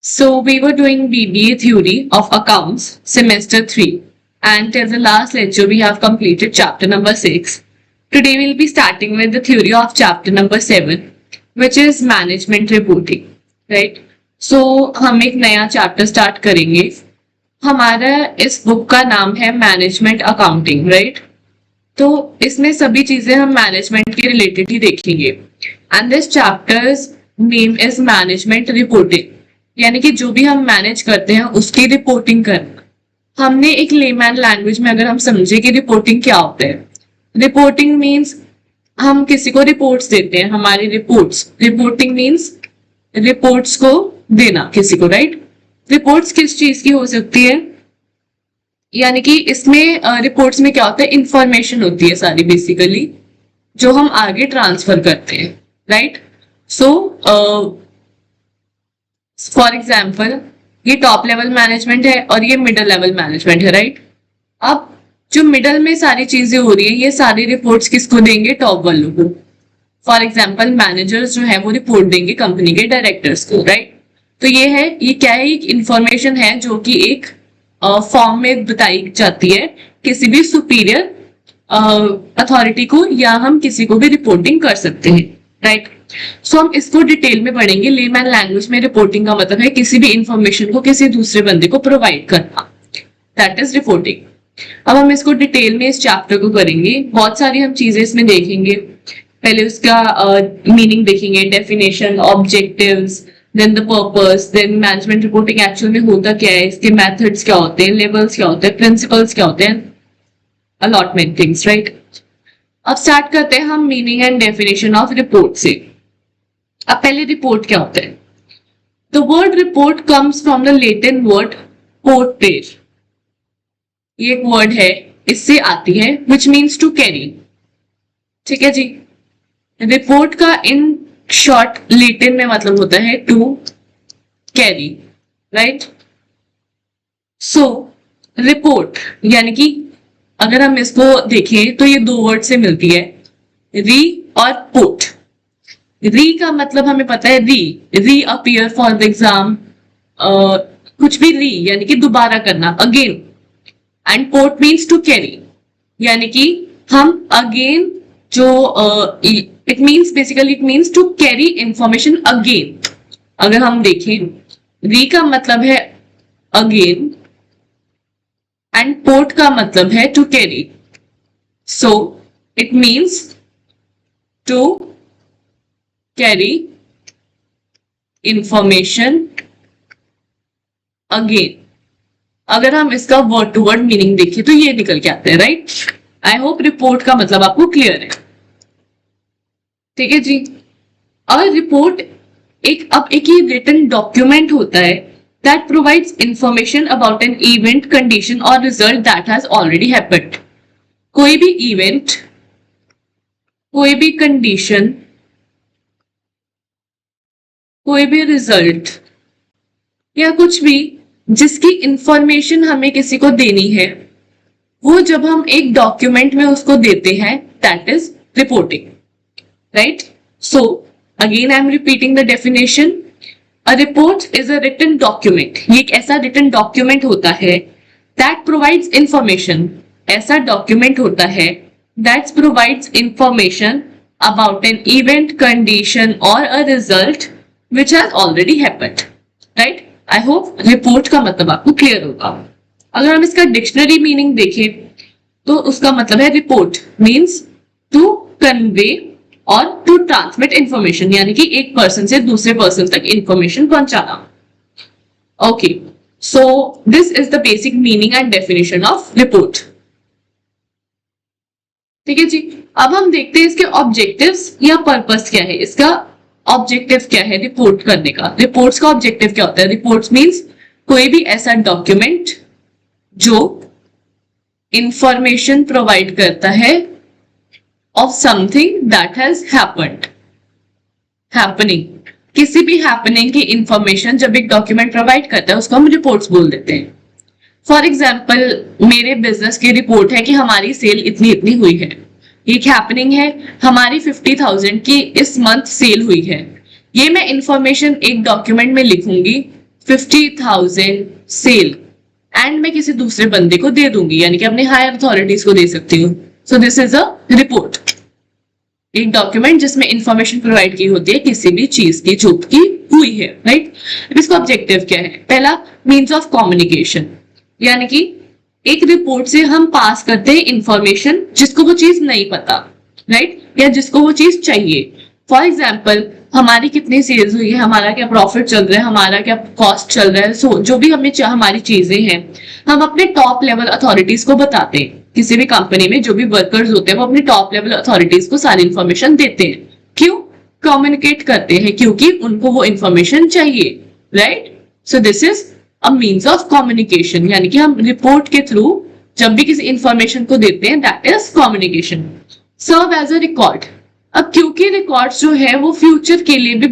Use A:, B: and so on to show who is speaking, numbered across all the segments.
A: So we were doing BBA theory of accounts semester 3, and till the last lecture we have completed chapter number 6. Today we'll be starting with the theory of chapter number 7, which is management reporting, right? So हम एक नया chapter start करेंगे. हमारा इस book का नाम है management accounting, right? तो इसमें सभी चीजें हम मैनेजमेंट के रिलेटेड ही देखेंगे. And this chapters name is management reporting, यानी कि जो भी हम मैनेज करते हैं उसकी रिपोर्टिंग करना. हमने एक लेमैन लैंग्वेज में अगर हम समझे कि रिपोर्टिंग क्या होता है, रिपोर्टिंग मीन्स हम किसी को रिपोर्ट्स देते हैं, हमारी रिपोर्ट्स. रिपोर्टिंग मीन्स रिपोर्ट्स को देना किसी को, राइट? रिपोर्ट्स किस चीज की हो सकती है, यानी कि इसमें रिपोर्ट्स में क्या होता है, इंफॉर्मेशन होती है सारी बेसिकली जो हम आगे ट्रांसफर करते हैं, राइट? सो फॉर एग्जाम्पल ये टॉप लेवल मैनेजमेंट है और ये मिडल लेवल मैनेजमेंट है, राइट? अब जो मिडल में सारी चीजें हो रही है, ये सारी रिपोर्ट्स किसको देंगे? टॉप वालों को. फॉर एग्जाम्पल मैनेजर्स जो है वो रिपोर्ट देंगे कंपनी के डायरेक्टर्स को, राइट? तो ये क्या है, एक इंफॉर्मेशन है जो कि एक फॉर्म में बताई जाती है किसी भी सुपीरियर अथॉरिटी को, या हम किसी को भी रिपोर्टिंग कर सकते हैं, राइट? सो हम इसको डिटेल में पढ़ेंगे. लेमैन लैंग्वेज में रिपोर्टिंग का मतलब है किसी भी इंफॉर्मेशन को किसी दूसरे बंदे को प्रोवाइड करना, दैट इज रिपोर्टिंग. अब हम इसको डिटेल में इस चैप्टर को करेंगे. बहुत सारी हम चीजें इसमें देखेंगे. पहले उसका मीनिंग देखेंगे, definition, objectives, then the purpose, then management reporting actual में होता क्या है, इसके मेथड्स क्या होते हैं, लेवल्स क्या होते हैं, प्रिंसिपल्स क्या होते हैं, अलॉट मेनी थिंग्स, राइट? अब स्टार्ट करते हैं हम meaning and definition of report से. अब पहले रिपोर्ट क्या होता है? The word report comes from the Latin word portare. ये एक वर्ड है, इससे आती है, विच मीन्स टू कैरी. ठीक है जी. रिपोर्ट का इन शॉर्ट लैटिन में मतलब होता है to carry, right? So report यानी कि अगर हम इसको देखें तो ये दो वर्ड से मिलती है, री और पोर्ट. री का मतलब हमें पता है, री अपीयर फॉर द एग्जाम, कुछ भी री यानी कि दोबारा करना, again. And port means to carry, यानी कि हम अगेन जो it means basically it means to carry information again. अगर हम देखें, री का मतलब है अगेन एंड पोर्ट का मतलब है to carry. So it means to carry information again. अगर हम इसका वर्ड टू वर्ड मीनिंग देखें तो ये निकल के आते हैं, राइट? आई होप रिपोर्ट का मतलब आपको क्लियर है. ठीक है जी. और रिपोर्ट अब एक ही रिटन डॉक्यूमेंट होता है that provides information about an event, condition और result that has already happened. कोई भी इवेंट, कोई भी कंडीशन, कोई भी रिजल्ट या कुछ भी जिसकी इंफॉर्मेशन हमें किसी को देनी है, वो जब हम एक डॉक्यूमेंट में उसको देते हैं, that is reporting, right? So again I am repeating the definition. A report is a written document. ये एक ऐसा रिटन डॉक्यूमेंट होता है दैट प्रोवाइड्स इंफॉर्मेशन. ऐसा डॉक्यूमेंट होता है that provides information about an event, condition और a result which has already happened, right? I hope report का मतलब आपको क्लियर होगा. अगर हम इसका डिक्शनरी मीनिंग देखें तो उसका मतलब है रिपोर्ट मीन्स टू कन्वे और टू ट्रांसमिट इंफॉर्मेशन, यानी कि एक पर्सन से दूसरे पर्सन तक इंफॉर्मेशन पहुंचाना. Okay, so this is the basic meaning and definition of report. ठीक है जी. अब हम देखते हैं इसके ऑब्जेक्टिव्स या पर्पस क्या है. इसका ऑब्जेक्टिव क्या है रिपोर्ट करने का? रिपोर्ट्स का ऑब्जेक्टिव क्या होता है? रिपोर्ट्स मीन्स कोई भी ऐसा डॉक्यूमेंट जो इंफॉर्मेशन प्रोवाइड करता है of something that has happened. Happening, किसी भी हैपनिंग की इंफॉर्मेशन जब एक डॉक्यूमेंट प्रोवाइड करता है उसको हम रिपोर्ट्स बोल देते हैं. फॉर एग्जाम्पल मेरे बिजनेस की रिपोर्ट है कि हमारी सेल इतनी इतनी हुई है. एक हैपनिंग है, हमारी 50,000 की इस मंथ सेल हुई है. ये मैं इंफॉर्मेशन एक डॉक्यूमेंट में लिखूंगी 50,000 सेल एंड मैं किसी दूसरे बंदे को दे दूंगी, यानी कि अपने हायर अथॉरिटीज को दे सकती हूँ. So this is a report, एक डॉक्यूमेंट जिसमें इंफॉर्मेशन प्रोवाइड की होती है किसी भी चीज की जो की हुई है, राइट. अब इसका ऑब्जेक्टिव क्या है? पहला, मीन्स ऑफ कम्युनिकेशन, यानी कि एक रिपोर्ट से हम पास करते हैं इंफॉर्मेशन जिसको वो चीज नहीं पता, राइट, या जिसको वो चीज चाहिए. फॉर एग्जाम्पल, हमारी कितनी सेल्स हुई है, हमारा क्या प्रॉफिट चल रहा है, हमारा क्या कॉस्ट चल रहा है, सो जो भी हमें हमारी चीजें हैं हम अपने टॉप लेवल अथॉरिटीज को बताते हैं. किसी भी कंपनी में जो भी वर्कर्स होते हैं वो अपने टॉप लेवल अथॉरिटीज को सारी इंफॉर्मेशन देते हैं. क्यों? कम्युनिकेट करते हैं, क्योंकि उनको वो इंफॉर्मेशन चाहिए, right. So this is a means of communication, यानी कि हम रिपोर्ट के थ्रू जब भी किसी इंफॉर्मेशन को देते हैं, that is communication. Serve as a record. अब क्योंकि रिकॉर्ड्स जो है वो फ्यूचर के लिए भी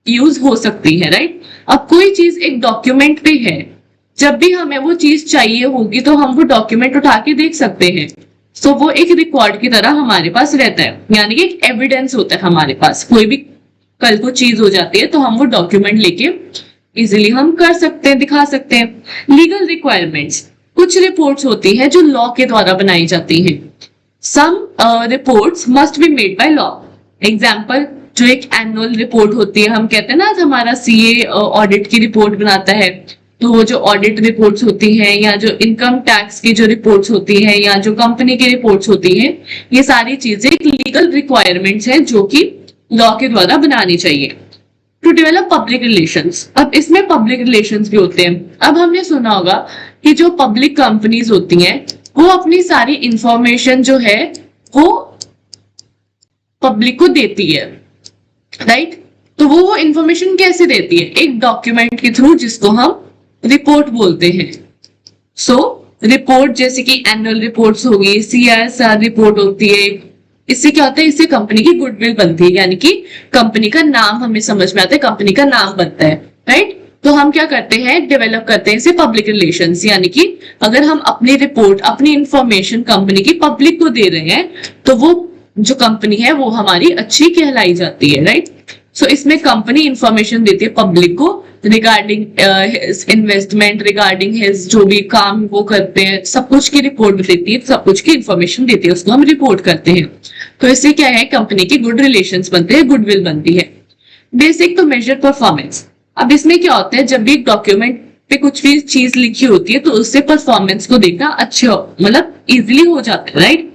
A: यूज हो सकती है, राइट. अब कोई चीज एक डॉक्यूमेंट पे है, जब भी हमें वो चीज चाहिए होगी तो हम वो डॉक्यूमेंट उठा के देख सकते हैं. सो वो एक रिकॉर्ड की तरह हमारे पास रहता है, यानी कि एक एविडेंस होता है हमारे पास. कोई भी कल को चीज हो जाती है तो हम वो डॉक्यूमेंट लेके इजिली हम कर सकते हैं, दिखा सकते हैं. लीगल रिक्वायरमेंट्स, कुछ रिपोर्ट्स होती है जो लॉ के द्वारा बनाई जाती हैं. Some reports must be made by law. Example, जो एक एनुअल रिपोर्ट होती है, हम कहते हैं ना हमारा सीए ऑडिट की रिपोर्ट बनाता है, तो वो जो ऑडिट रिपोर्ट्स होती हैं, या जो इनकम टैक्स की जो रिपोर्ट्स होती हैं, या जो कंपनी की रिपोर्ट्स होती हैं, ये सारी चीजें एक लीगल रिक्वायरमेंट्स हैं जो कि लॉ के द्वारा बनानी चाहिए. टू डेवलप पब्लिक रिलेशंस, अब इसमें पब्लिक रिलेशंस भी होते हैं. अब हमने सुना होगा कि जो पब्लिक कंपनीज होती हैं वो अपनी सारी इंफॉर्मेशन जो है वो पब्लिक को देती है, राइट. तो वो इंफॉर्मेशन कैसे देती है? एक डॉक्यूमेंट के थ्रू, जिसको हम रिपोर्ट बोलते हैं. सो रिपोर्ट जैसे कि एनुअल रिपोर्ट्स होगी, CSR रिपोर्ट होती है. इससे क्या होता है? इससे कंपनी की गुडविल बनती है, यानी कि कंपनी का नाम हमें समझ में आता है, कंपनी का नाम बनता है, राइट. तो हम क्या करते हैं? डेवलप करते हैं इसे पब्लिक रिलेशंस, यानी कि अगर हम अपनी रिपोर्ट, अपनी इंफॉर्मेशन कंपनी की पब्लिक को दे रहे हैं तो वो जो कंपनी है वो हमारी अच्छी कहलाई जाती है, राइट. सो इसमें कंपनी इंफॉर्मेशन देती है पब्लिक को रिगार्डिंग इन्वेस्टमेंट, रिगार्डिंग हिज जो भी काम वो करते हैं, सब कुछ की रिपोर्ट देती है, सब कुछ की इंफॉर्मेशन देती है, उसको हम रिपोर्ट करते हैं. तो इससे क्या है? कंपनी की गुड रिलेशंस बनते हैं, गुडविल बनती है. Basic to measure performance. अब इसमें क्या होता है? जब भी डॉक्यूमेंट पे कुछ भी चीज लिखी होती है तो उससे परफॉर्मेंस को देखना अच्छे मतलब इजिली हो जाता है, right.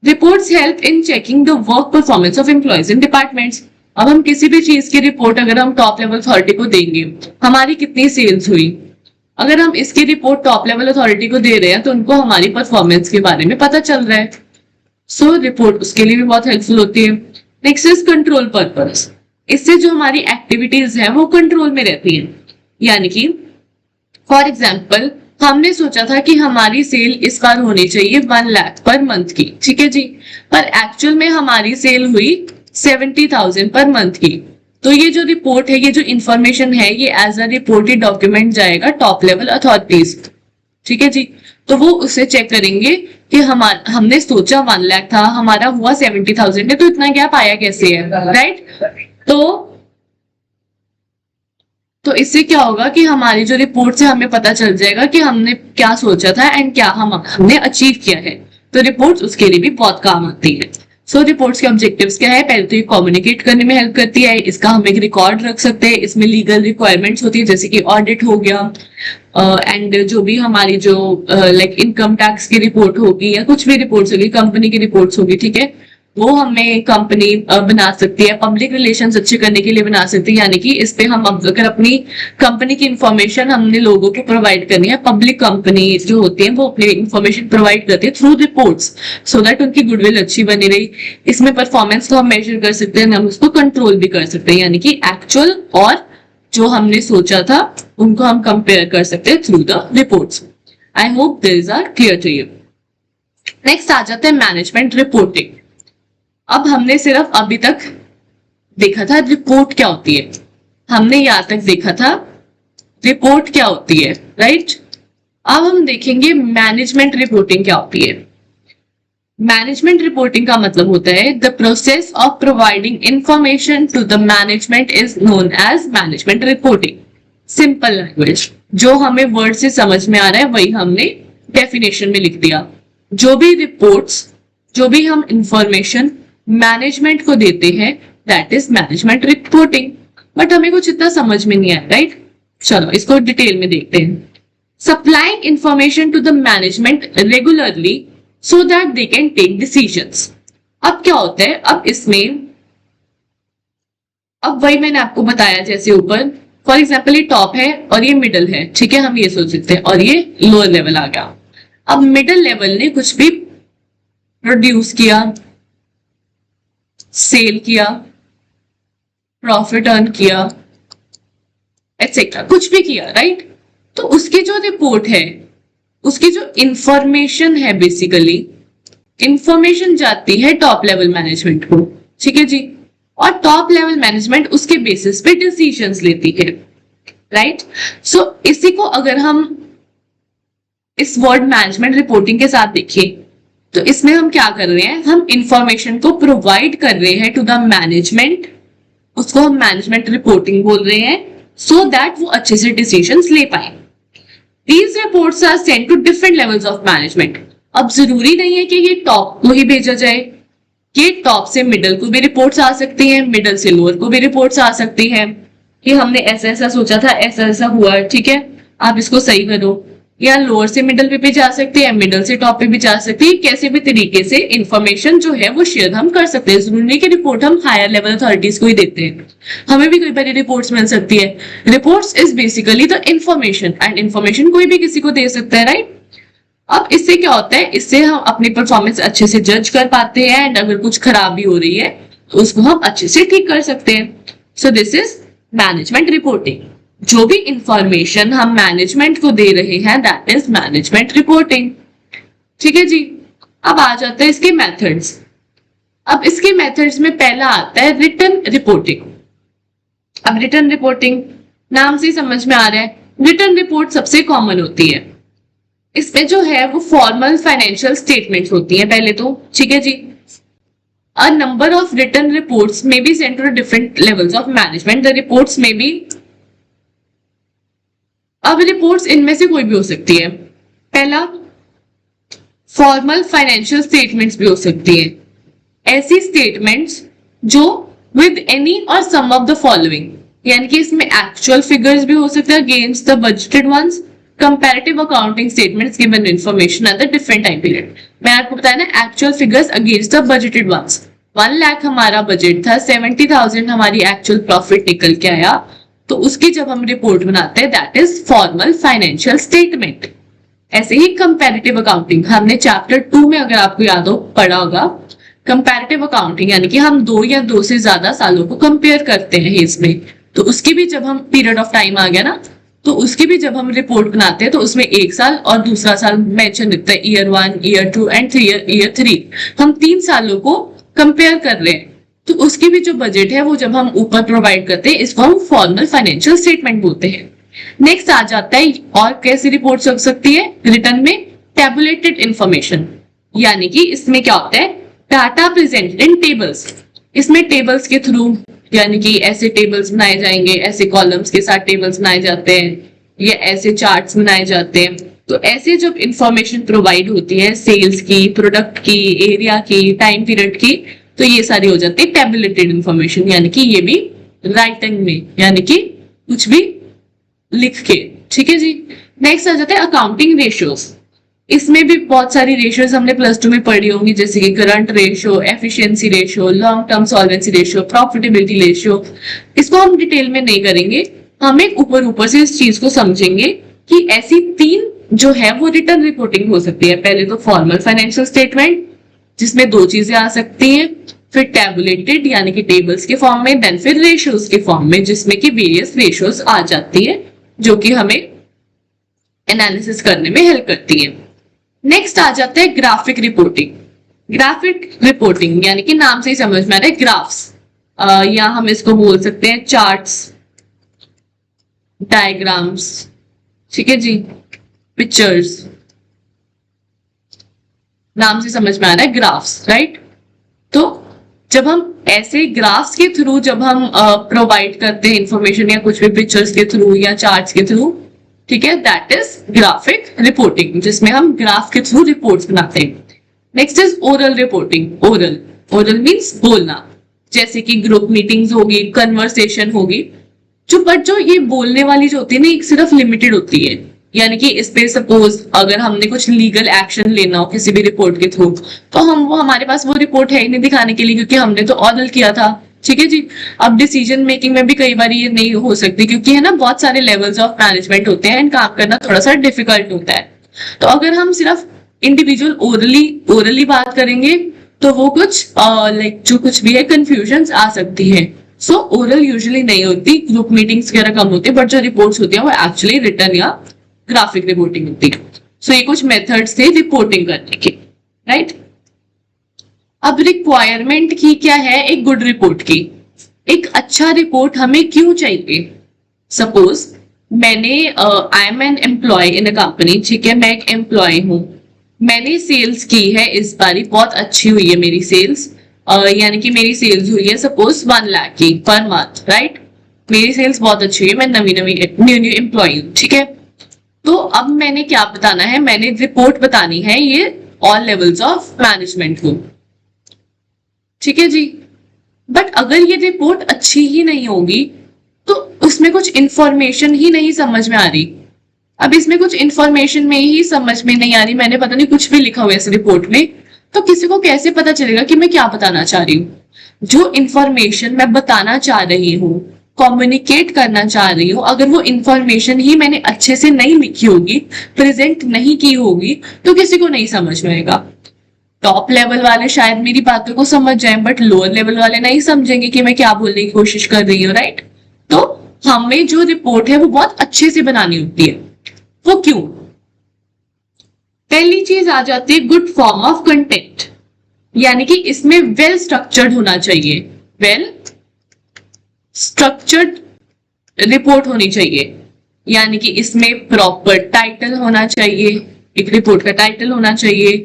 A: Reports help in checking the work performance of employees in departments. अब हम किसी भी चीज की रिपोर्ट अगर हम टॉप लेवल अथॉरिटी को देंगे, हमारी कितनी सेल्स हुई, अगर हम इसकी रिपोर्ट टॉप लेवल अथॉरिटी को दे रहे हैं तो उनको हमारी परफॉर्मेंस के बारे में पता चल रहा है. सो रिपोर्ट उसके लिए भी बहुत हेल्पफुल होती है. Next is control purpose. इससे जो हमारी एक्टिविटीज है वो कंट्रोल में रहती है, यानी कि फॉर एग्जाम्पल हमने सोचा था कि हमारी सेल इस बार होनी चाहिए 1 लाख पर मंथ की, ठीक है जी, पर एक्चुअल में हमारी सेल हुई 70,000 पर मंथ की. तो ये जो रिपोर्ट है, ये जो इंफॉर्मेशन है, ये एज अ रिपोर्टेड डॉक्यूमेंट जाएगा टॉप लेवल अथॉरिटीज, ठीक है जी. तो वो उसे चेक करेंगे कि हमने सोचा 1 लाख था, हमारा हुआ 70,000 है, तो इतना गैप आया कैसे है, राइट. तो इससे क्या होगा कि हमारी जो रिपोर्ट से हमें पता चल जाएगा कि हमने क्या सोचा था एंड क्या हमने अचीव किया है. तो रिपोर्ट्स उसके लिए भी बहुत काम आती है. सो रिपोर्ट्स के ऑब्जेक्टिव्स क्या है? पहले तो ये कम्युनिकेट करने में हेल्प करती है, इसका हम एक रिकॉर्ड रख सकते हैं, इसमें लीगल रिक्वायरमेंट्स होती है जैसे कि ऑडिट हो गया, एंड जो भी हमारी जो लाइक इनकम टैक्स की रिपोर्ट होगी या कुछ भी रिपोर्ट्स होगी, कंपनी की रिपोर्ट्स होगी, ठीक है, वो हमें कंपनी बना सकती है. पब्लिक रिलेशंस अच्छे करने के लिए बना सकती है, यानी कि इस पे हम अगर अपनी कंपनी की इंफॉर्मेशन हमने लोगों को प्रोवाइड करनी है, पब्लिक कंपनी जो होती है वो अपनी इंफॉर्मेशन प्रोवाइड करती है थ्रू रिपोर्ट्स, सो दैट उनकी गुडविल अच्छी बनी रही. इसमें परफॉर्मेंस को हम मेजर कर सकते हैं, हम उसको कंट्रोल भी कर सकते हैं, यानी कि एक्चुअल और जो हमने सोचा था उनको हम कंपेयर कर सकते हैं through the reports. I hope this are clear to you. Next आ जाते हैं मैनेजमेंट रिपोर्टिंग. अब हमने सिर्फ अभी तक देखा था रिपोर्ट क्या होती है, हमने यहां तक देखा था रिपोर्ट क्या होती है, राइट. अब हम देखेंगे मैनेजमेंट रिपोर्टिंग क्या होती है. मैनेजमेंट रिपोर्टिंग का मतलब होता है the process of providing information to the management is known as management reporting. Simple language, जो हमें वर्ड से समझ में आ रहा है वही हमने डेफिनेशन में लिख दिया। जो भी रिपोर्ट्स, जो भी हम इंफॉर्मेशन मैनेजमेंट को देते हैं that is management reporting. But हमें कुछ इतना समझ में नहीं आया, राइट? चलो इसको डिटेल में देखते हैं। Supplying information to the management regularly so that they can take decisions. अब क्या होता है, अब इसमें, अब वही मैंने आपको बताया जैसे ऊपर, फॉर एग्जाम्पल ये टॉप है और ये मिडल है, ठीक है, हम ये सोच सकते हैं, और ये लोअर लेवल आ गया। अब मिडल लेवल ने कुछ भी प्रोड्यूस किया, सेल किया, प्रॉफिट अर्न किया, एटसेट्रा, कुछ भी किया, राइट? तो उसकी जो रिपोर्ट है, उसकी जो इंफॉर्मेशन है, बेसिकली इंफॉर्मेशन जाती है टॉप लेवल मैनेजमेंट को, ठीक है जी। और टॉप लेवल मैनेजमेंट उसके बेसिस पे डिसीजंस लेती है, राइट? सो इसी को अगर हम इस वर्ड मैनेजमेंट रिपोर्टिंग के साथ देखें तो इसमें हम क्या कर रहे हैं, हम इंफॉर्मेशन को प्रोवाइड कर रहे हैं टू द मैनेजमेंट, उसको हम मैनेजमेंट रिपोर्टिंग बोल रहे हैं, सो दैट वो अच्छे से डिसीजंस ले पाए। These reports are sent to different levels of management. अब जरूरी नहीं है कि ये टॉप को ही भेजा जाए, ये टॉप से मिडल को भी रिपोर्ट्स आ सकती हैं, मिडल से लोअर को भी रिपोर्ट्स आ सकती हैं कि हमने ऐसा ऐसा सोचा था, ऐसा ऐसा हुआ, ठीक है, आप इसको सही करो। या लोअर से मिडल पे भी जा सकती है, मिडल से टॉप पे भी जा सकती है। कैसे भी तरीके से इंफॉर्मेशन जो है वो शेयर हम कर सकते हैं। जरूरी नहीं कि रिपोर्ट हम हायर लेवल अथॉरिटीज को ही देते हैं, हमें भी कई बार रिपोर्ट्स मिल सकती है। Reports is basically the information, and information कोई भी किसी को दे सकता है, राइट? अब इससे क्या होता है, इससे हम अपनी परफॉर्मेंस अच्छे से जज कर पाते हैं, एंड अगर कुछ खराबी हो रही है तो उसको हम अच्छे से ठीक कर सकते हैं। So this is management reporting. जो भी इंफॉर्मेशन हम मैनेजमेंट को दे रहे हैं दैट इज मैनेजमेंट रिपोर्टिंग, ठीक है जी। अब आ जाते हैं इसके मेथड्स। अब इसके मेथड्स में पहला आता है रिटन रिपोर्टिंग। अब रिटन रिपोर्टिंग नाम से समझ में आ रहा है, रिटन रिपोर्ट सबसे कॉमन होती है। इसमें जो है वो फॉर्मल फाइनेंशियल स्टेटमेंट्स होती हैं पहले तो, ठीक है जी। A number of written reports may be sent to different levels of management. The reports may be, अब रिपोर्ट्स इनमें से कोई भी हो सकती है। पहला, फॉर्मल फाइनेंशियल स्टेटमेंट्स भी हो सकती है, ऐसी स्टेटमेंट्स जो विद एनी और सम ऑफ द फॉलोइंग, यानी कि इसमें एक्चुअल फिगर्स भी हो सकते हैं against the budgeted ones, comparative accounting statements given information at the different time period. मैं आपको बताया ना, actual figures against the budgeted ones. 1 lakh हमारा बजट था, 70,000 हमारी एक्चुअल प्रॉफिट निकल के आया, तो उसकी जब हम रिपोर्ट बनाते हैं that is formal financial statement. ऐसे ही कंपैरेटिव अकाउंटिंग, हमने चैप्टर 2 में अगर आपको याद हो पढ़ा होगा, कंपैरेटिव अकाउंटिंग यानी कि हम 2 या 2 से ज्यादा सालों को कंपेयर करते हैं इसमें। तो उसकी भी जब हम पीरियड ऑफ टाइम आ गया ना, तो उसकी भी जब हम रिपोर्ट बनाते हैं तो उसमें 1 साल और दूसरा साल मेंशन होता है, ईयर 1, ईयर 2 एंड ईयर 3। हम 3 सालों को कंपेयर कर रहे हैं, तो उसकी भी जो बजट है वो जब हम ऊपर प्रोवाइड करते हैं, इसको हम फॉर्मल फाइनेंशियल स्टेटमेंट बोलते हैं। नेक्स्ट आ जाता है, और कैसी रिपोर्ट हो सकती है रिटर्न में, टेबुलेटेड इंफॉर्मेशन, यानी कि इसमें क्या होता है, डाटा प्रेजेंटेड इन टेबल्स। इसमें टेबल्स के थ्रू, यानी कि ऐसे टेबल्स बनाए जाएंगे, ऐसे कॉलम्स के साथ टेबल्स बनाए जाते हैं, या ऐसे चार्ट्स बनाए जाते हैं। तो ऐसे जब इंफॉर्मेशन प्रोवाइड होती है सेल्स की, प्रोडक्ट की, एरिया की, टाइम पीरियड की, तो ये सारी हो जाती है टेबुलेटेड इंफॉर्मेशन, यानी कि ये भी राइटिंग में, यानी कि कुछ भी लिख के, ठीक है जी। नेक्स्ट आ जाता है अकाउंटिंग रेशियोज। इसमें भी बहुत सारी रेशियोज हमने प्लस 2 में पढ़ी होंगी, जैसे कि current ratio, efficiency ratio, long term solvency ratio, profitability ratio. इसको हम डिटेल में नहीं करेंगे, हम एक ऊपर ऊपर से इस चीज को समझेंगे कि ऐसी 3 जो है वो रिटर्न रिपोर्टिंग हो सकती है। पहले तो फॉर्मल फाइनेंशियल स्टेटमेंट जिसमें 2 चीजें आ सकती हैं, फिर टेबुलेटेड यानी कि टेबल्स के फॉर्म में, देन फिर रेशियोज के फॉर्म में जिसमें कि वेरियस रेशियोज आ जाती है जो कि हमें एनालिसिस करने में हेल्प करती है। नेक्स्ट आ जाता है ग्राफिक रिपोर्टिंग। ग्राफिक रिपोर्टिंग यानी कि नाम से ही समझ में आ रहा है ग्राफ्स, या हम इसको बोल सकते हैं चार्ट्स, डायग्राम्स, ठीक है जी, पिक्चर्स, नाम से समझ में आ रहा है ग्राफ्स, राइट? तो जब हम ऐसे ग्राफ्स के थ्रू जब हम प्रोवाइड करते हैं इंफॉर्मेशन या कुछ भी पिक्चर्स के थ्रू या चार्ट्स के थ्रू, ठीक है, दैट इज ग्राफिक रिपोर्टिंग, जिसमें हम ग्राफ के थ्रू रिपोर्ट्स बनाते हैं। Next is oral reporting. Oral oral means बोलना, जैसे कि ग्रुप मीटिंग्स होगी, कन्वर्सेशन होगी, जो ये बोलने वाली जो होती है ना, एक सिर्फ लिमिटेड होती है। यानी कि इस पे सपोज अगर हमने कुछ लीगल एक्शन लेना हो किसी भी रिपोर्ट के थ्रू, तो हमारे पास वो रिपोर्ट है ही नहीं दिखाने के लिए, क्योंकि हमने तो ऑरल किया था, ठीक है जी। अब डिसीजन मेकिंग में भी कई बार ये नहीं हो सकती, क्योंकि है ना बहुत सारे लेवल्स ऑफ मैनेजमेंट होते हैं एंड काम करना थोड़ा सा डिफिकल्ट होता है। तो अगर हम सिर्फ इंडिविजुअल ओरली बात करेंगे तो वो कुछ लाइक जो कुछ भी है कंफ्यूजन आ सकती है। सो ओरल यूजुअली नहीं होती, ग्रुप मीटिंग्स वगैरह कम होती है, बट जो रिपोर्ट्स होती है वो एक्चुअली रिटर्न या ग्राफिक रिपोर्टिंग होती है। सो ये कुछ मेथड्स थे रिपोर्टिंग करने के, राइट। अब रिक्वायरमेंट की क्या है एक गुड रिपोर्ट की? एक अच्छा रिपोर्ट हमें क्यों चाहिए? सपोज मैंने I am an employ in a company, ठीक है, मैं एक एम्प्लॉय हूँ, मैंने सेल्स की है इस बारी, बहुत अच्छी हुई है मेरी सेल्स, यानी कि मेरी सेल्स हुई है सपोज 1 लाख की पर मंथ, राइट। मेरी सेल्स बहुत अच्छी हुई है, मैं न्यू एम्प्लॉय हूँ, ठीक है। तो अब मैंने क्या बताना है, मैंने रिपोर्ट बतानी है ये ऑल लेवल्स ऑफ मैनेजमेंट को, ठीक है जी। बट अगर ये रिपोर्ट अच्छी ही नहीं होगी तो उसमें कुछ इंफॉर्मेशन ही नहीं समझ में आ रही। अब इसमें कुछ इंफॉर्मेशन में ही समझ में नहीं आ रही, मैंने पता नहीं कुछ भी लिखा हुआ है इस रिपोर्ट में, तो किसी को कैसे पता चलेगा कि मैं क्या बताना चाह रही हूँ? जो इंफॉर्मेशन मैं बताना चाह रही हूँ, कम्युनिकेट करना चाह रही हूँ, अगर वो इंफॉर्मेशन ही मैंने अच्छे से नहीं लिखी होगी, प्रेजेंट नहीं की होगी, तो किसी को नहीं समझ में आएगा। टॉप लेवल वाले शायद मेरी बातों को समझ जाएं, बट लोअर लेवल वाले नहीं समझेंगे कि मैं क्या बोलने की कोशिश कर रही हूँ, राइट। तो हमें जो रिपोर्ट है वो बहुत अच्छे से बनानी होती है। वो क्यों? पहली चीज आ जाती है गुड फॉर्म ऑफ कंटेंट, यानी कि इसमें वेल स्ट्रक्चर्ड होना चाहिए, वेल स्ट्रक्चर्ड रिपोर्ट होनी चाहिए। यानी कि इसमें प्रॉपर टाइटल होना चाहिए, एक रिपोर्ट का टाइटल होना चाहिए,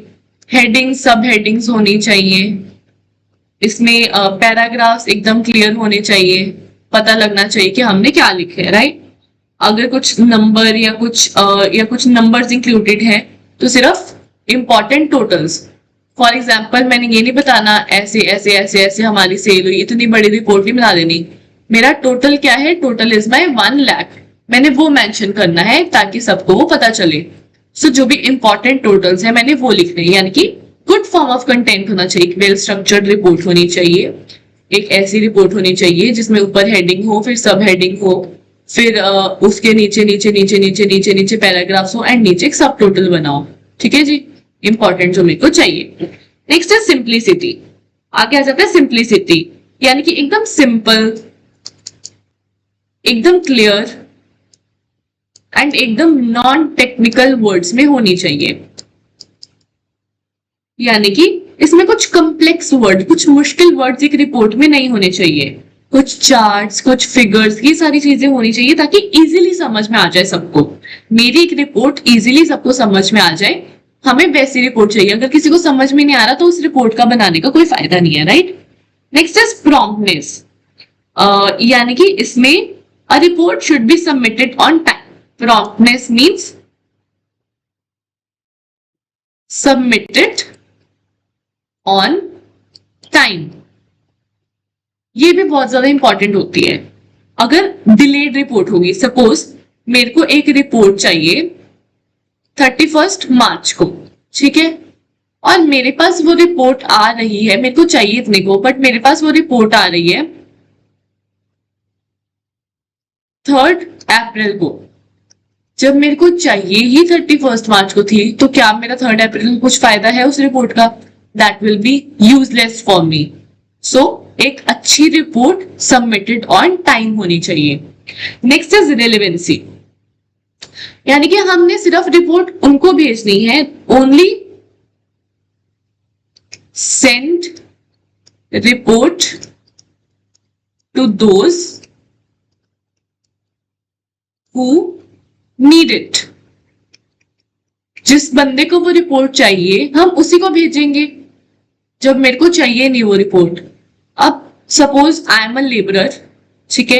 A: हेडिंग सब हेडिंग्स होनी चाहिए, इसमें पैराग्राफ्स एकदम क्लियर होने चाहिए, पता लगना चाहिए कि हमने क्या लिखे है, राइट। अगर कुछ नंबर या कुछ नंबर्स इंक्लूडेड है तो सिर्फ इंपॉर्टेंट टोटल्स। फॉर एग्जाम्पल मैंने ये नहीं बताना ऐसे ऐसे ऐसे ऐसे हमारी सेल हुई, इतनी बड़ी रिपोर्ट नहीं बना देनी। मेरा टोटल क्या है, टोटल इज माई 1 लाख, मैंने वो मेंशन करना है ताकि सबको वो पता चले। सो जो भी इंपॉर्टेंट टोटल्स है मैंने वो लिखने, यानी कि गुड फॉर्म ऑफ कंटेंट होना चाहिए, वेल स्ट्रक्चर्ड रिपोर्ट होनी चाहिए। एक ऐसी रिपोर्ट होनी चाहिए जिसमें ऊपर हेडिंग हो, फिर सब हेडिंग हो, फिर उसके नीचे नीचे नीचे नीचे नीचे नीचे पैराग्राफ्स हो एंड नीचे एक सब टोटल बनाओ, ठीक है जी। इंपॉर्टेंट जो मेरे को चाहिए। नेक्स्ट है सिंप्लिसिटी। आगे आ जाता है सिंप्लिसिटी, यानी कि एकदम सिंपल, एकदम क्लियर एंड एकदम नॉन टेक्निकल वर्ड्स में होनी चाहिए। यानी कि इसमें कुछ कॉम्प्लेक्स वर्ड, कुछ मुश्किल वर्ड्स एक रिपोर्ट में नहीं होने चाहिए। कुछ चार्ट्स, कुछ फिगर्स, ये सारी चीजें होनी चाहिए ताकि इजीली समझ में आ जाए सबको। मेरी एक रिपोर्ट इजीली सबको समझ में आ जाए, हमें वैसी रिपोर्ट चाहिए। अगर किसी को समझ में नहीं आ रहा तो उस रिपोर्ट का बनाने का कोई फायदा नहीं है, राइट। नेक्स्ट इज प्रॉम्प्टनेस, यानी कि इसमें अ report should be submitted on time. Promptness means submitted on time. ये भी बहुत ज्यादा इंपॉर्टेंट होती है। अगर डिलेड रिपोर्ट होगी, सपोज मेरे को एक रिपोर्ट चाहिए 31 मार्च को, ठीक है, और मेरे पास वो रिपोर्ट आ रही है, मेरे को चाहिए इतने को, बट मेरे पास वो रिपोर्ट आ रही है 3 अप्रैल को। जब मेरे को चाहिए ही 31 मार्च को थी, तो क्या मेरा 3 अप्रैल को कुछ फायदा है उस रिपोर्ट का? That will be useless for me. So एक अच्छी रिपोर्ट सबमिटेड ऑन टाइम होनी चाहिए। नेक्स्ट इज रिलेवेंसी, यानी कि हमने सिर्फ रिपोर्ट उनको भेजनी है, only send report to those who need it. जिस बंदे को वो रिपोर्ट चाहिए हम उसी को भेजेंगे। जब मेरे को चाहिए नहीं वो रिपोर्ट, अब suppose I am a labourer, ठीक है,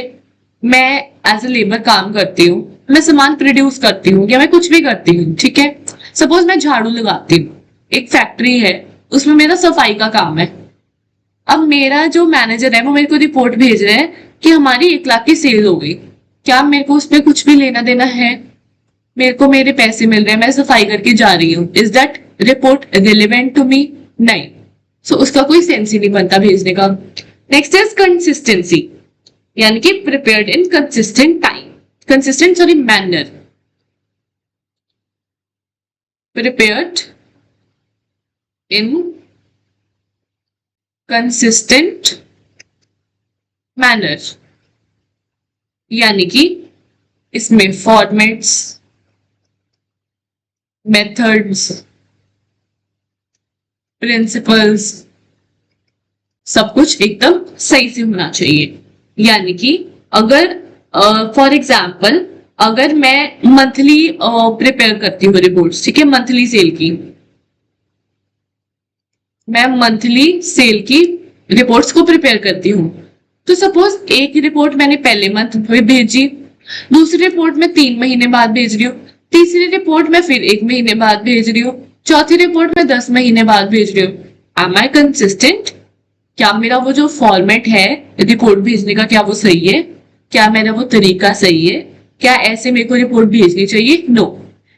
A: मैं एज अ लेबर काम करती हूँ, मैं सामान प्रोड्यूस करती हूँ या मैं कुछ भी करती हूँ, ठीक है। सपोज मैं झाड़ू लगाती हूँ, एक फैक्ट्री है, उसमें मेरा सफाई का काम है। अब मेरा जो मैनेजर है वो मेरे को रिपोर्ट भेज रहे हैं कि हमारी 1 लाख की सेल हो गई। क्या मेरे को उसमें कुछ भी लेना देना है? मेरे को मेरे पैसे मिल रहे हैं, मैं सफाई करके जा रही हूँ। Is that report relevant to me? नहीं। सो उसका कोई सेंस ही नहीं बनता भेजने का। नेक्स्ट इज कंसिस्टेंसी, यानी कि prepared in consistent time, consistent sorry manner, prepared in consistent manner, यानी कि इसमें फॉर्मेट्स, मेथड्स, प्रिंसिपल्स, सब कुछ एकदम सही से होना चाहिए। यानी कि अगर फॉर एग्जाम्पल अगर मैं मंथली प्रिपेयर करती हूँ रिपोर्ट्स, ठीक है, मंथली सेल की, मैं मंथली सेल की रिपोर्ट्स को प्रिपेयर करती हूँ, तो सपोज एक रिपोर्ट मैंने पहले मंथ में भेजी, दूसरी रिपोर्ट मैं 3 महीने बाद भेज रही हूँ, तीसरी रिपोर्ट मैं फिर 1 महीने बाद भेज रही हूँ, चौथी रिपोर्ट मैं 10 महीने बाद भेज रही हूँ। एम आई कंसिस्टेंट? क्या मेरा वो जो फॉर्मेट है रिपोर्ट भेजने का, क्या वो सही है? क्या मेरा वो तरीका सही है? क्या ऐसे मेरे को रिपोर्ट भेजनी चाहिए? No,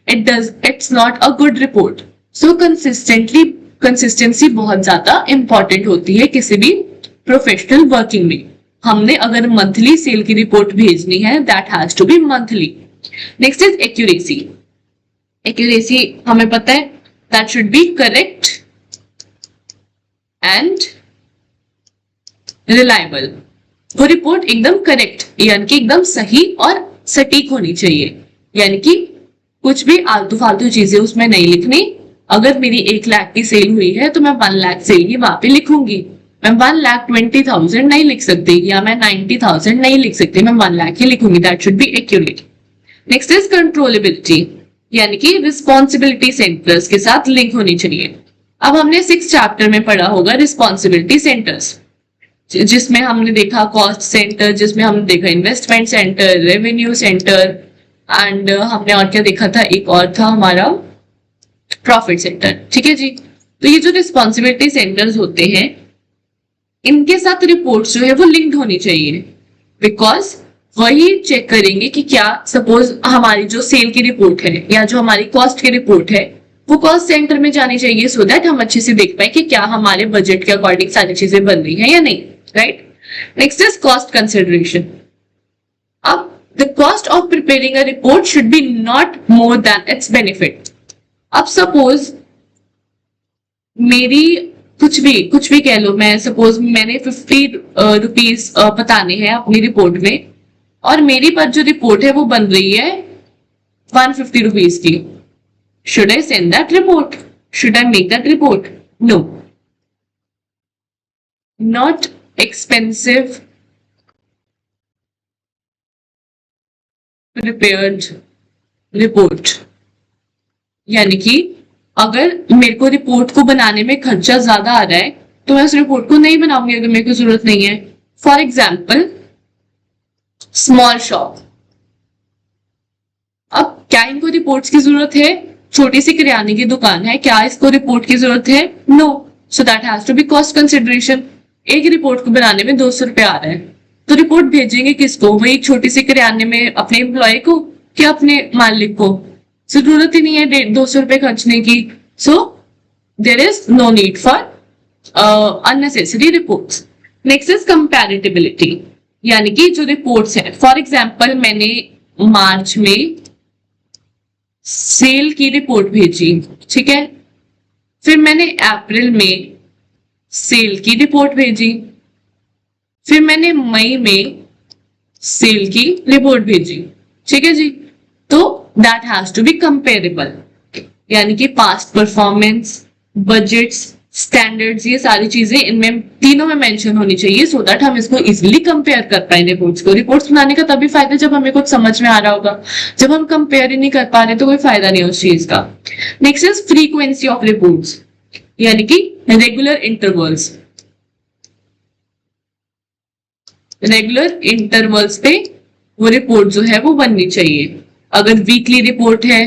A: it's not a good report. So consistency बहुत ज्यादा इंपॉर्टेंट होती है किसी भी प्रोफेशनल वर्किंग में। हमने अगर मंथली सेल की रिपोर्ट भेजनी है, that has to be monthly. Next is accuracy. Accuracy हमें पता है, that should be correct and reliable. वो रिपोर्ट एकदम करेक्ट यानी कि एकदम सही और सटीक होनी चाहिए, यानी कि कुछ भी आलतू फालतू चीजें उसमें नहीं लिखनी। अगर मेरी 1 लाख की सेल हुई है तो मैं 1 लाख सेल ही वहां पे लिखूंगी। मैं 1,20,000 नहीं लिख सकती या मैं 90,000 नहीं लिख सकती, मैं 1 लाख ही लिखूंगी। That should be accurate. Next is controllability, यानी कि रिस्पॉन्सिबिलिटी सेंटर्स के साथ लिंक होनी चाहिए। अब हमने 6 चैप्टर में पढ़ा होगा रिस्पॉन्सिबिलिटी सेंटर्स, जिसमें हमने देखा कॉस्ट सेंटर, जिसमें हमने देखा investment centre, revenue centre, and हमने और क्या देखा था, एक और था हमारा प्रॉफिट सेंटर। ठीक है जी। तो ये जो रिस्पॉन्सिबिलिटी सेंटर्स होते हैं, इनके साथ रिपोर्ट्स जो है वो लिंक्ड होनी चाहिए, बिकॉज वही चेक करेंगे कि क्या सपोज हमारी जो सेल की रिपोर्ट है या जो हमारी कॉस्ट की रिपोर्ट है वो कॉस्ट सेंटर में जानी चाहिए, सो दैट हम अच्छे से देख पाए कि क्या हमारे बजट के अकॉर्डिंग सारी चीजें बन रही है या नहीं, right. Next is cost consideration. अब the cost of preparing a report should be not more than its benefit. अब सपोज मेरी कुछ भी कह लो, मैं सपोज मैंने 50 रुपीज बताने हैं अपनी रिपोर्ट में, और मेरी पर जो रिपोर्ट है वो बन रही है 150 रुपीज की। Should I send that report? Should I make that report? No. Not expensive prepared report, यानी कि अगर मेरे को रिपोर्ट को बनाने में खर्चा ज्यादा आ रहा है तो मैं उस रिपोर्ट को नहीं बनाऊंगी अगर मेरे को जरूरत नहीं है। For example small shop. अब क्या इनको रिपोर्ट्स की जरूरत है? छोटी सी किराने की दुकान है, क्या इसको रिपोर्ट की जरूरत है? No. So that has to be cost consideration. एक रिपोर्ट को बनाने में 200 रुपए आ रहा है, तो रिपोर्ट भेजेंगे किसको? वही छोटी सी किराने में अपने एम्प्लॉय को क्या अपने मालिक को? जरूरत ही नहीं है 200 रुपए खर्चने की। So there is no need for unnecessary reports. Next is comparability, यानी कि जो रिपोर्ट्स है, फॉर एग्जाम्पल मैंने मार्च में सेल की रिपोर्ट भेजी, ठीक है, फिर मैंने अप्रैल में सेल की रिपोर्ट भेजी, फिर मैंने मई में सेल की रिपोर्ट भेजी, ठीक है जी। तो that has to be comparable, यानी कि पास्ट परफॉर्मेंस, बजट्स, स्टैंडर्ड्स, ये सारी चीजें इनमें तीनों में मेंशन होनी चाहिए, सो दैट हम इसको इजीली कंपेयर कर पाए रिपोर्ट्स को। रिपोर्ट्स बनाने का तभी फायदा जब हमें कुछ समझ में आ रहा होगा, जब हम कंपेयर ही नहीं कर पा रहे तो कोई फायदा नहीं उस चीज का। Next is frequency of reports, यानी कि रेगुलर इंटरवल्स। रेगुलर इंटरवल्स पे वो रिपोर्ट जो है वो बननी चाहिए। अगर वीकली रिपोर्ट है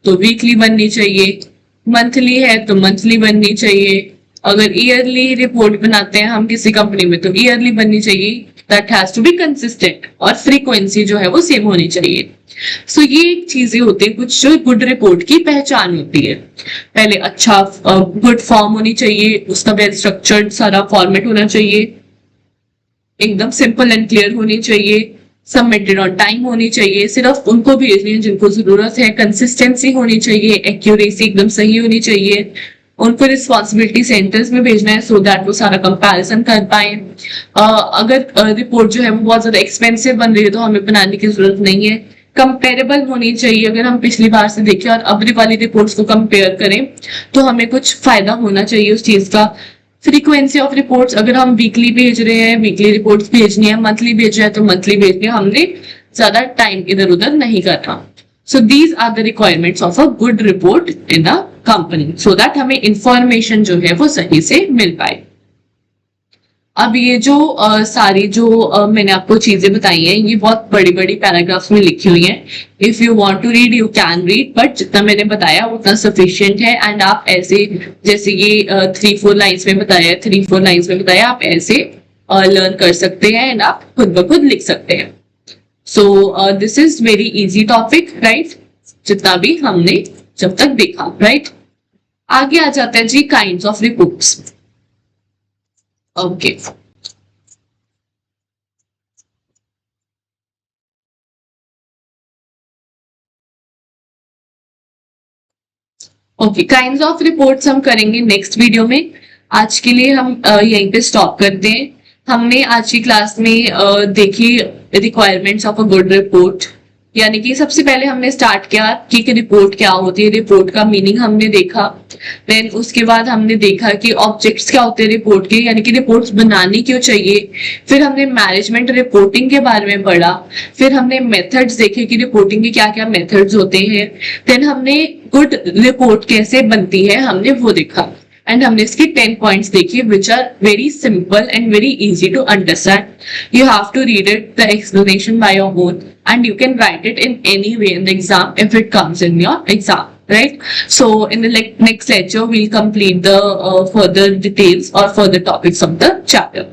A: तो वीकली बननी चाहिए, मंथली है तो मंथली बननी चाहिए। अगर ईयरली रिपोर्ट बनाते हैं हम किसी कंपनी में तो ईयरली बननी चाहिए। That has to be consistent और फ्रीक्वेंसी जो है वो सेम होनी चाहिए। सो ये चीजें होती है कुछ जो गुड रिपोर्ट की पहचान होती है। पहले अच्छा गुड फॉर्म होनी चाहिए, उसका वेल स्ट्रक्चर्ड सारा फॉर्मेट होना चाहिए, एकदम सिंपल एंड क्लियर होनी चाहिए, सबमिटेड ऑन टाइम होनी चाहिए, सिर्फ उनको भेजनी है जिनको जरूरत है, कंसिस्टेंसी होनी चाहिए, एक्यूरेसी एकदम सही होनी चाहिए, उनको रिस्पॉन्सिबिलिटी सेंटर्स में भेजना है सो दैट वो सारा कंपैरिजन कर पाए। अगर रिपोर्ट जो है वो बहुत ज्यादा एक्सपेंसिव बन रही है तो हमें बनाने की जरूरत नहीं है, कंपेरेबल होनी चाहिए। अगर हम पिछली बार से देखें और अब वाली रिपोर्ट्स को कंपेयर करें तो हमें कुछ फायदा होना चाहिए उस चीज का। फ्रीक्वेंसी ऑफ रिपोर्ट्स, अगर हम वीकली भेज रहे हैं वीकली रिपोर्ट्स भेजनी है, मंथली भेज रहे हैं तो मंथली भेजनी है, हमने ज्यादा टाइम इधर उधर नहीं करना। So these are the requirements of a good report in a company so that हमें इंफॉर्मेशन जो है वो सही से मिल पाए। अब ये जो सारी जो मैंने आपको चीजें बताई हैं ये बहुत बड़ी बड़ी पैराग्राफ्स में लिखी हुई हैं। If you want to read you can read, but जितना मैंने बताया उतना सफिशिएंट है। एंड आप ऐसे जैसे ये 3-4 लाइन्स में बताया, 3-4 लाइन्स में बताया, आप ऐसे लर्न कर सकते हैं एंड आप खुद ब खुद लिख सकते हैं। So this is very easy topic, right, जितना भी हमने जब तक देखा, राइट। आगे आ जाता है जी kinds of reports. Okay okay, kinds of reports हम करेंगे नेक्स्ट वीडियो में। आज के लिए हम यहीं पे स्टॉप करते हैं। हमने आज की क्लास में देखी requirements of a good report, यानी कि सबसे पहले हमने स्टार्ट किया कि रिपोर्ट क्या होती है, रिपोर्ट का मीनिंग हमने देखा। देन उसके बाद हमने देखा कि ऑब्जेक्ट्स क्या होते हैं रिपोर्ट के, यानी कि रिपोर्ट्स बनानी क्यों चाहिए। फिर हमने मैनेजमेंट रिपोर्टिंग के बारे में पढ़ा। फिर हमने मेथड्स देखे कि रिपोर्टिंग के क्या क्या मेथड्स होते हैं। देन हमने गुड रिपोर्ट कैसे बनती है हमने वो देखा। एंड हमने इसकी 10 पॉइंट्स देखी which are very simple and very easy to understand. You have to read it the explanation by your own and you can write it in any way in the exam if it comes in your exam, right? So in the next lecture we'll complete the further details or further topics of the chapter.